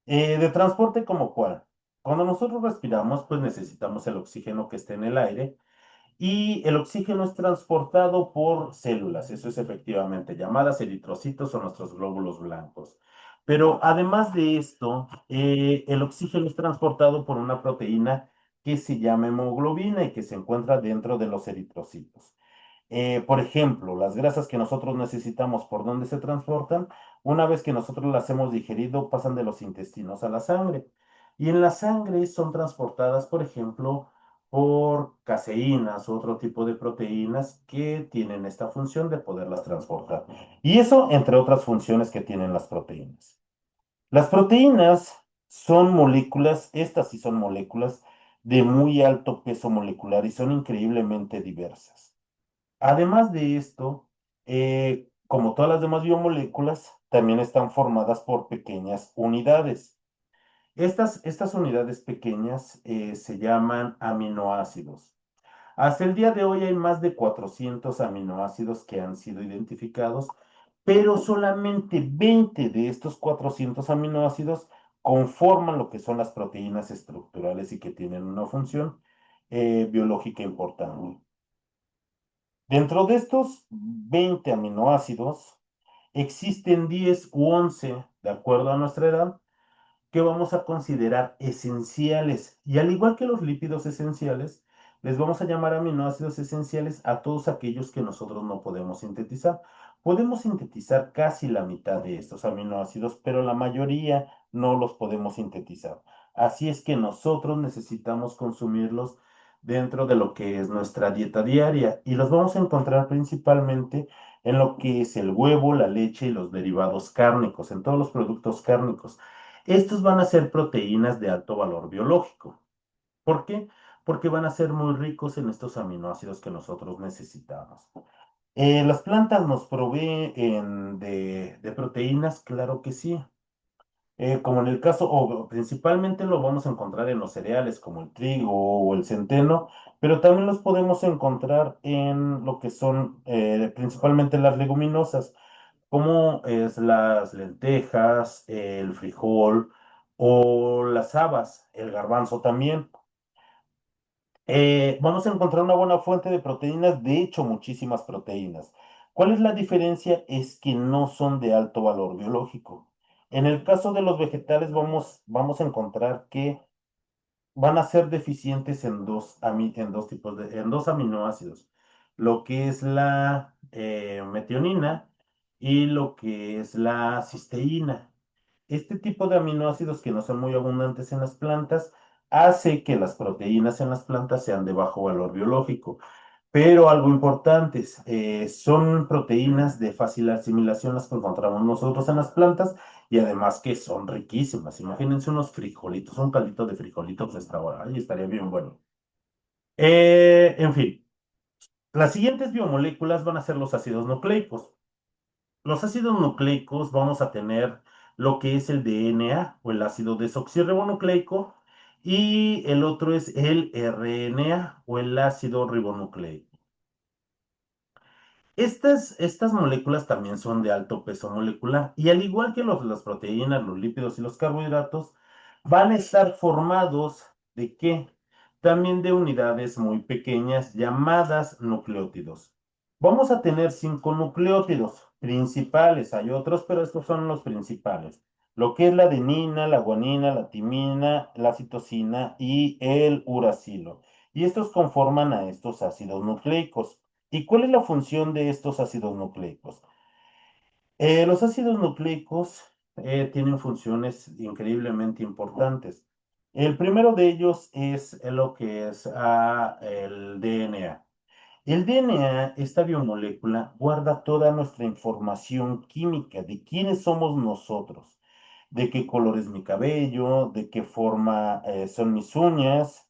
¿De transporte como cuál? Cuando nosotros respiramos, pues necesitamos el oxígeno que esté en el aire. Y el oxígeno es transportado por células, eso es efectivamente, llamadas eritrocitos o nuestros glóbulos blancos. Pero además de esto, el oxígeno es transportado por una proteína que se llama hemoglobina y que se encuentra dentro de los eritrocitos. Por ejemplo, las grasas que nosotros necesitamos, ¿por dónde se transportan? Una vez que nosotros las hemos digerido, pasan de los intestinos a la sangre. Y en la sangre son transportadas, por ejemplo, por caseínas u otro tipo de proteínas que tienen esta función de poderlas transportar. Y eso entre otras funciones que tienen las proteínas. Las proteínas son moléculas, estas sí son moléculas de muy alto peso molecular y son increíblemente diversas. Además de esto, como todas las demás biomoléculas, también están formadas por pequeñas unidades. Estas unidades pequeñas se llaman aminoácidos. Hasta el día de hoy hay más de 400 aminoácidos que han sido identificados, pero solamente 20 de estos 400 aminoácidos conforman lo que son las proteínas estructurales y que tienen una función biológica importante. Dentro de estos 20 aminoácidos, existen 10 u 11, de acuerdo a nuestra edad, que vamos a considerar esenciales. Y al igual que los lípidos esenciales, les vamos a llamar aminoácidos esenciales a todos aquellos que nosotros no podemos sintetizar. Podemos sintetizar casi la mitad de estos aminoácidos, pero la mayoría no los podemos sintetizar. Así es que nosotros necesitamos consumirlos dentro de lo que es nuestra dieta diaria y los vamos a encontrar principalmente en lo que es el huevo, la leche y los derivados cárnicos, en todos los productos cárnicos. Estos van a ser proteínas de alto valor biológico. ¿Por qué? Porque van a ser muy ricos en estos aminoácidos que nosotros necesitamos. ¿Las plantas nos proveen de proteínas? Claro que sí. Como en el caso, o principalmente lo vamos a encontrar en los cereales como el trigo o el centeno, pero también los podemos encontrar en lo que son principalmente las leguminosas como es las lentejas, el frijol o las habas, el garbanzo también. Vamos a encontrar una buena fuente de proteínas, de hecho muchísimas proteínas. ¿Cuál es la diferencia? Es que no son de alto valor biológico. En el caso de los vegetales vamos a encontrar que van a ser deficientes en dos aminoácidos. lo que es la metionina y lo que es la cisteína. Este tipo de aminoácidos que no son muy abundantes en las plantas hace que las proteínas en las plantas sean de bajo valor biológico. Pero algo importante, son proteínas de fácil asimilación las que encontramos nosotros en las plantas y además que son riquísimas. Imagínense unos frijolitos, un caldito de frijolitos de esta hora, ahí estaría bien bueno. En fin, las siguientes biomoléculas van a ser los ácidos nucleicos. Los ácidos nucleicos vamos a tener lo que es el DNA o el ácido desoxirribonucleico y el otro es el RNA o el ácido ribonucleico. Estas moléculas también son de alto peso molecular y al igual que las proteínas, los lípidos y los carbohidratos, van a estar formados ¿de qué? También de unidades muy pequeñas llamadas nucleótidos. Vamos a tener 5 nucleótidos principales, hay otros, pero estos son los principales. Lo que es la adenina, la guanina, la timina, la citosina y el uracilo. Y estos conforman a estos ácidos nucleicos. ¿Y cuál es la función de estos ácidos nucleicos? Los ácidos nucleicos tienen funciones increíblemente importantes. El primero de ellos es lo que es el DNA. El DNA, esta biomolécula, guarda toda nuestra información química de quiénes somos nosotros, de qué color es mi cabello, de qué forma son mis uñas,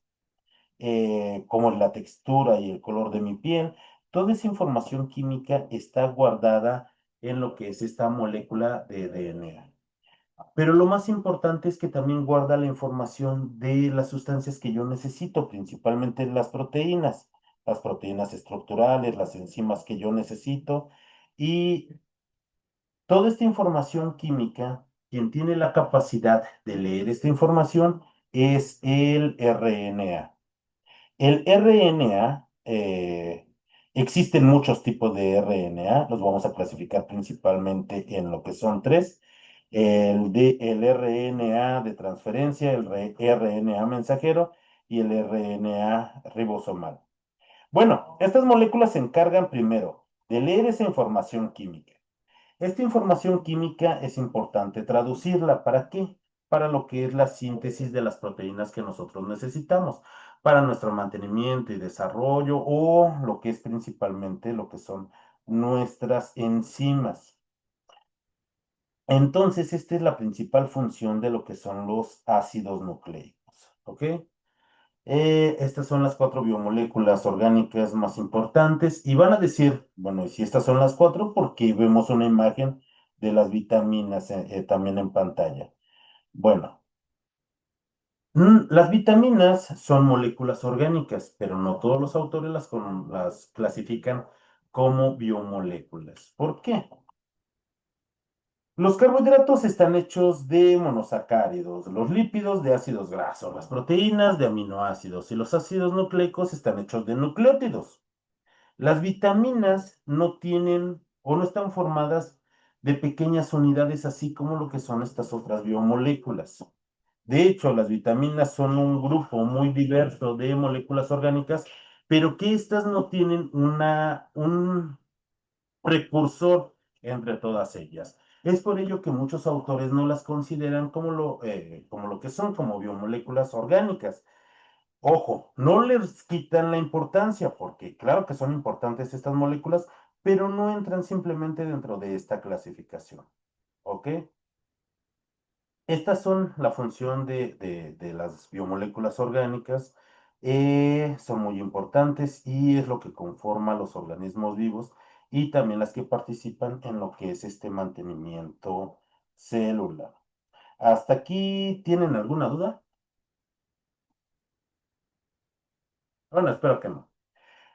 como la textura y el color de mi piel. Toda esa información química está guardada en lo que es esta molécula de DNA. Pero lo más importante es que también guarda la información de las sustancias que yo necesito, principalmente las proteínas estructurales, las enzimas que yo necesito. Y toda esta información química, quien tiene la capacidad de leer esta información es el RNA. El RNA, existen muchos tipos de RNA, los vamos a clasificar principalmente en lo que son tres, el RNA de transferencia, RNA mensajero y el RNA ribosomal. Bueno, estas moléculas se encargan primero de leer esa información química. Esta información química es importante traducirla. ¿Para qué? Para lo que es la síntesis de las proteínas que nosotros necesitamos, para nuestro mantenimiento y desarrollo o lo que es principalmente lo que son nuestras enzimas. Entonces, esta es la principal función de lo que son los ácidos nucleicos. ¿Ok? Estas son las 4 biomoléculas orgánicas más importantes y van a decir, bueno, y si estas son las 4, porque vemos una imagen de las vitaminas también en pantalla. Bueno, las vitaminas son moléculas orgánicas, pero no todos los autores las clasifican como biomoléculas. ¿Por qué? Los carbohidratos están hechos de monosacáridos, los lípidos de ácidos grasos, las proteínas de aminoácidos y los ácidos nucleicos están hechos de nucleótidos. Las vitaminas no tienen o no están formadas de pequeñas unidades así como lo que son estas otras biomoléculas. De hecho, las vitaminas son un grupo muy diverso de moléculas orgánicas, pero que estas no tienen un precursor entre todas ellas. Es por ello que muchos autores no las consideran como lo que son, como biomoléculas orgánicas. Ojo, no les quitan la importancia, porque claro que son importantes estas moléculas, pero no entran simplemente dentro de esta clasificación. ¿Ok? Estas son la función de las biomoléculas orgánicas, son muy importantes y es lo que conforma los organismos vivos y también las que participan en lo que es este mantenimiento celular. ¿Hasta aquí tienen alguna duda? Bueno, espero que no.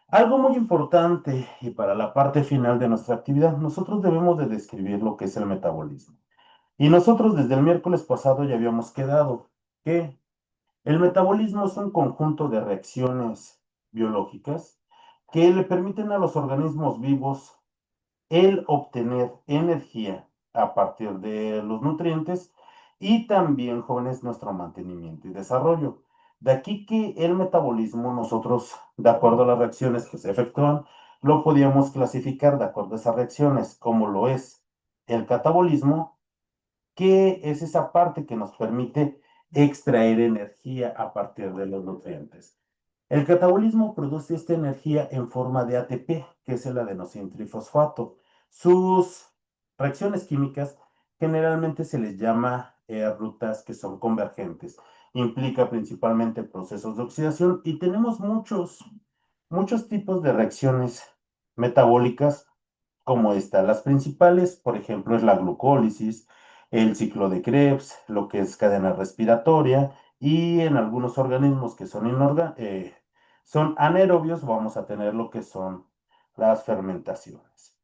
Algo muy importante y para la parte final de nuestra actividad, nosotros debemos de describir lo que es el metabolismo. Y nosotros desde el miércoles pasado ya habíamos quedado que el metabolismo es un conjunto de reacciones biológicas que le permiten a los organismos vivos el obtener energía a partir de los nutrientes y también, jóvenes, nuestro mantenimiento y desarrollo. De aquí que el metabolismo, nosotros, de acuerdo a las reacciones que se efectúan, lo podíamos clasificar de acuerdo a esas reacciones, como lo es el catabolismo, que es esa parte que nos permite extraer energía a partir de los nutrientes. El catabolismo produce esta energía en forma de ATP, que es el adenosintrifosfato. Sus reacciones químicas generalmente se les llama rutas que son convergentes. Implica principalmente procesos de oxidación y tenemos muchos tipos de reacciones metabólicas como esta. Las principales, por ejemplo, es la glucólisis, el ciclo de Krebs, lo que es cadena respiratoria y en algunos organismos que son anaerobios, vamos a tener lo que son las fermentaciones.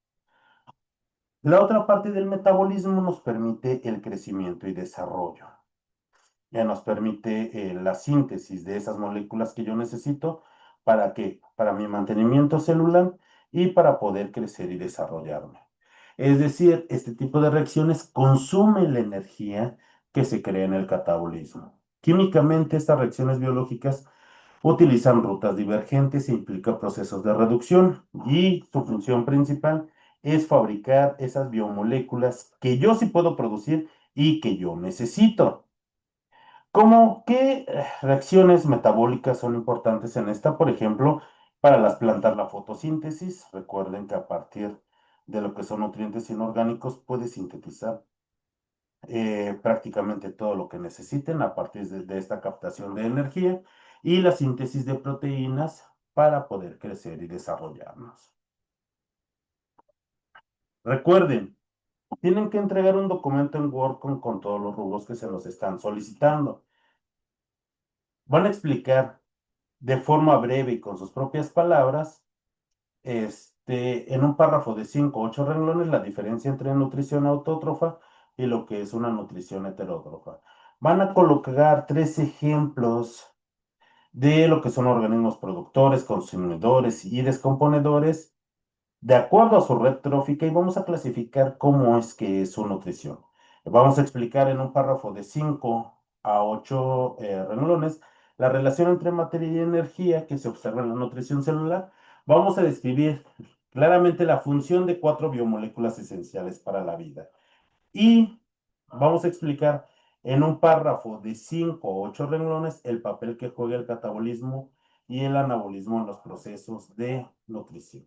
La otra parte del metabolismo nos permite el crecimiento y desarrollo. Ya nos permite la síntesis de esas moléculas que yo necesito para que, para mi mantenimiento celular y para poder crecer y desarrollarme. Es decir, este tipo de reacciones consumen la energía que se crea en el catabolismo. Químicamente, estas reacciones biológicas utilizan rutas divergentes e implican procesos de reducción y su función principal es fabricar esas biomoléculas que yo sí puedo producir y que yo necesito. ¿Cómo qué reacciones metabólicas son importantes en esta? Por ejemplo, para las plantas la fotosíntesis. Recuerden que a partir de lo que son nutrientes inorgánicos puede sintetizar prácticamente todo lo que necesiten a partir de esta captación de energía y la síntesis de proteínas para poder crecer y desarrollarnos. Recuerden, tienen que entregar un documento en Word con todos los rubros que se los están solicitando. Van a explicar de forma breve y con sus propias palabras, en un párrafo de 5 o 8 renglones, la diferencia entre nutrición autótrofa y lo que es una nutrición heterótrofa. Van a colocar 3 ejemplos de lo que son organismos productores, consumidores y descomponedores de acuerdo a su red trófica y vamos a clasificar cómo es que es su nutrición. Vamos a explicar en un párrafo de 5 a 8 renglones la relación entre materia y energía que se observa en la nutrición celular. Vamos a describir claramente la función de 4 biomoléculas esenciales para la vida. Y vamos a explicar en un párrafo de 5 a 8 renglones el papel que juega el catabolismo y el anabolismo en los procesos de nutrición.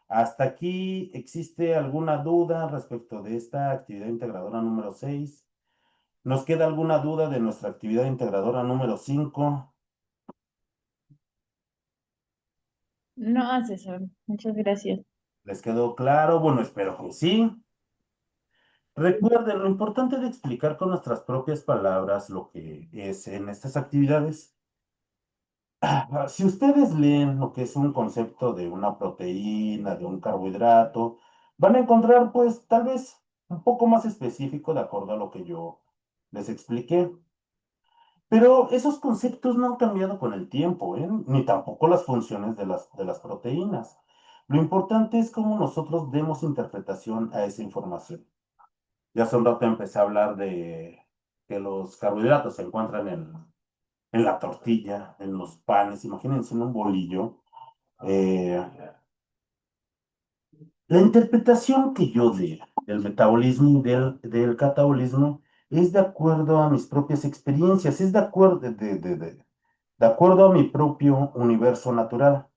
¿Hasta aquí existe alguna duda respecto de esta actividad integradora número 6? ¿Nos queda alguna duda de nuestra actividad integradora número 5? No, asesor, muchas gracias. ¿Les quedó claro? Bueno, espero que sí. Recuerden, lo importante de explicar con nuestras propias palabras lo que es en estas actividades. Si ustedes leen lo que es un concepto de una proteína, de un carbohidrato, van a encontrar pues tal vez un poco más específico de acuerdo a lo que yo les expliqué. Pero esos conceptos no han cambiado con el tiempo, ¿eh? Ni tampoco las funciones de las proteínas. Lo importante es cómo nosotros demos interpretación a esa información. Ya hace un rato empecé a hablar de que los carbohidratos se encuentran en la tortilla, en los panes, imagínense en un bolillo. Eh, la interpretación que yo dé del metabolismo y del catabolismo es de acuerdo a mis propias experiencias, es de acuerdo a mi propio universo natural.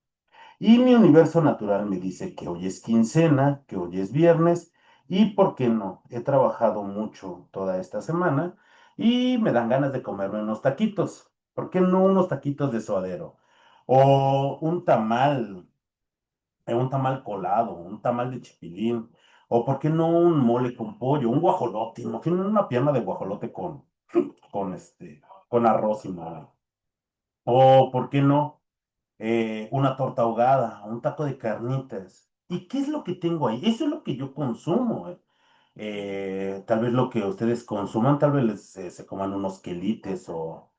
Y mi universo natural me dice que hoy es quincena, que hoy es viernes y, ¿por qué no? He trabajado mucho toda esta semana y me dan ganas de comerme unos taquitos. ¿Por qué no unos taquitos de suadero? O un tamal colado, un tamal de chipilín. O ¿por qué no un mole con pollo, un guajolote? Imaginen una pierna de guajolote con arroz y mole. O ¿por qué no? Una torta ahogada, un taco de carnitas. ¿Y qué es lo que tengo ahí? Eso es lo que yo consumo. Tal vez lo que ustedes consuman, tal vez se coman unos quelites o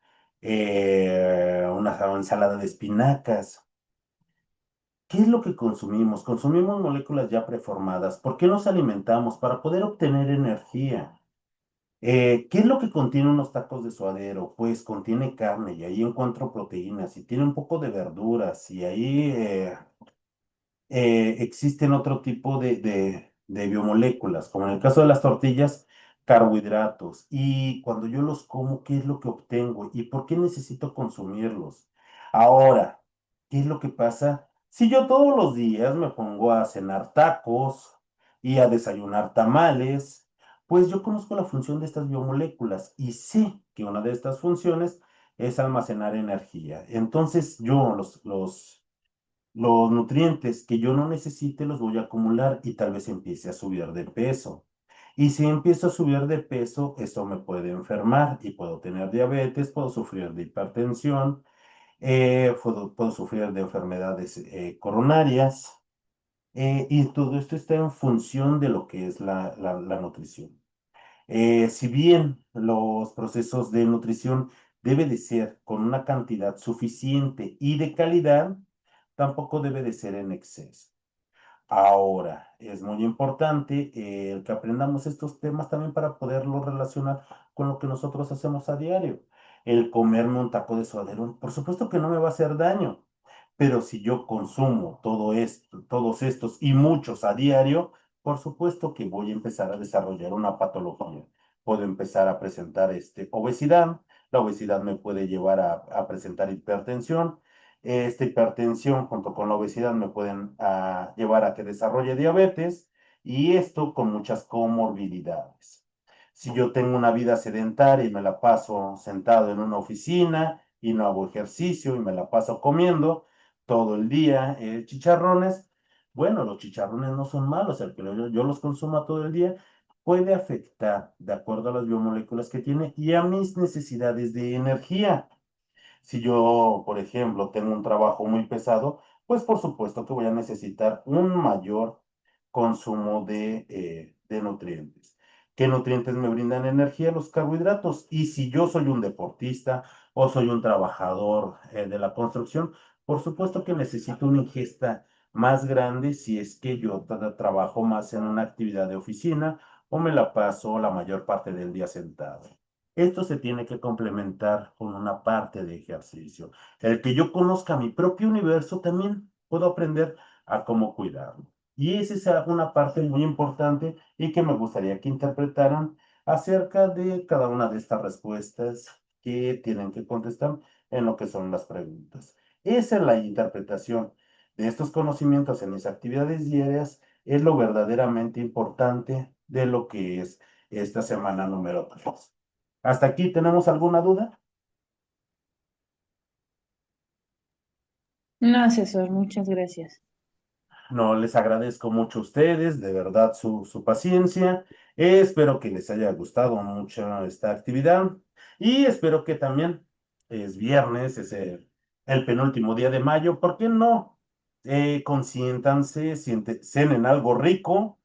una ensalada de espinacas. ¿Qué es lo que consumimos? Consumimos moléculas ya preformadas. ¿Por qué nos alimentamos? Para poder obtener energía. ¿Qué es lo que contiene unos tacos de suadero? Pues contiene carne y ahí encuentro proteínas y tiene un poco de verduras y ahí existen otro tipo de biomoléculas, como en el caso de las tortillas, carbohidratos. Y cuando yo los como, ¿qué es lo que obtengo? ¿Y por qué necesito consumirlos? Ahora, ¿qué es lo que pasa? Si yo todos los días me pongo a cenar tacos y a desayunar tamales, pues yo conozco la función de estas biomoléculas y sé que una de estas funciones es almacenar energía. Entonces yo los nutrientes que yo no necesite los voy a acumular y tal vez empiece a subir de peso. Y si empiezo a subir de peso, eso me puede enfermar y puedo tener diabetes, puedo sufrir de hipertensión, puedo sufrir de enfermedades coronarias, y todo esto está en función de lo que es la nutrición. Si bien los procesos de nutrición debe de ser con una cantidad suficiente y de calidad, tampoco debe de ser en exceso. Ahora, es muy importante el que aprendamos estos temas también para poderlos relacionar con lo que nosotros hacemos a diario. El comerme un taco de suadero, por supuesto que no me va a hacer daño, pero si yo consumo todo esto, todos estos y muchos a diario, por supuesto que voy a empezar a desarrollar una patología. Puedo empezar a presentar obesidad, la obesidad me puede llevar a presentar hipertensión, esta hipertensión junto con la obesidad me pueden llevar a que desarrolle diabetes y esto con muchas comorbilidades. Si yo tengo una vida sedentaria y me la paso sentado en una oficina y no hago ejercicio y me la paso comiendo todo el día chicharrones, bueno, los chicharrones no son malos, el que yo los consuma todo el día puede afectar de acuerdo a las biomoléculas que tiene y a mis necesidades de energía. Si yo, por ejemplo, tengo un trabajo muy pesado, pues por supuesto que voy a necesitar un mayor consumo de nutrientes. ¿Qué nutrientes me brindan energía? Los carbohidratos. Y si yo soy un deportista o soy un trabajador de la construcción, por supuesto que necesito una ingesta más grande si es que yo trabajo más en una actividad de oficina o me la paso la mayor parte del día sentado. Esto se tiene que complementar con una parte de ejercicio. El que yo conozca mi propio universo, también puedo aprender a cómo cuidarlo. Y esa es una parte muy importante y que me gustaría que interpretaran acerca de cada una de estas respuestas que tienen que contestar en lo que son las preguntas. Esa es la interpretación de estos conocimientos en mis actividades diarias, es lo verdaderamente importante de lo que es esta semana número 3. ¿Hasta aquí tenemos alguna duda? No, asesor, muchas gracias. No, les agradezco mucho a ustedes, de verdad, su paciencia. Espero que les haya gustado mucho esta actividad y espero que también es viernes, es el penúltimo día de mayo. ¿Por qué no? Consiéntanse, cenen algo rico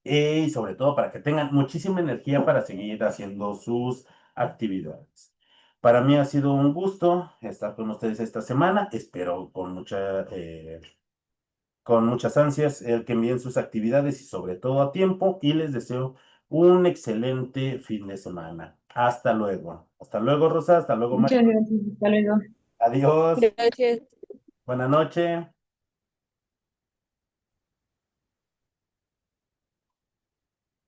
y sobre todo para que tengan muchísima energía para seguir haciendo sus actividades. Para mí ha sido un gusto estar con ustedes esta semana. Espero con muchas ansias el que envíen sus actividades y sobre todo a tiempo y les deseo un excelente fin de semana. Hasta luego. Hasta luego, Rosa. Hasta luego, María. Muchas gracias. Hasta luego. Adiós. Gracias. Buenas noches.